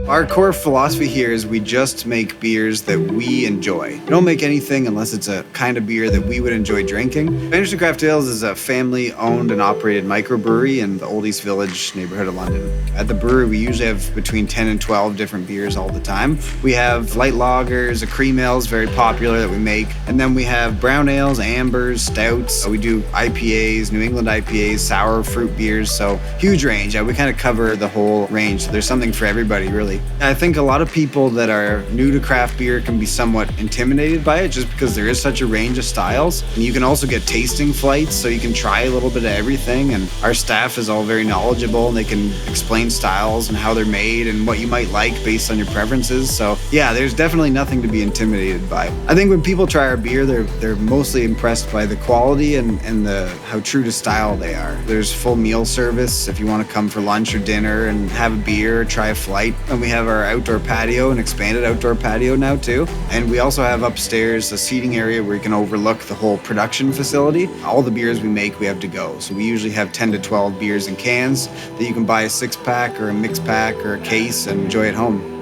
Our core philosophy here is we just make beers that we enjoy. We don't make anything unless it's a kind of beer that we would enjoy drinking. Anderson Craft Ales is a family-owned and operated microbrewery in the Old East Village neighborhood of London. At the brewery, we usually have between 10 and 12 different beers all the time. We have light lagers, a cream ale is very popular that we make, and then we have brown ales, ambers, stouts. We do IPAs, New England IPAs, sour fruit beers, so huge range. We kind of cover the whole range, so there's something for everybody, really. I think a lot of people that are new to craft beer can be somewhat intimidated by it just because there is such a range of styles. And you can also get tasting flights, so you can try a little bit of everything. And our staff is all very knowledgeable and they can explain styles and how they're made and what you might like based on your preferences. So yeah, there's definitely nothing to be intimidated by. I think when people try our beer, they're mostly impressed by the quality and how true to style they are. There's full meal service if you want to come for lunch or dinner and have a beer, try a flight. And we have our outdoor patio, an expanded outdoor patio now too. And we also have upstairs a seating area where you can overlook the whole production facility. All the beers we make, we have to go. So we usually have 10 to 12 beers in cans that you can buy a 6-pack or a mix pack or a case and enjoy at home.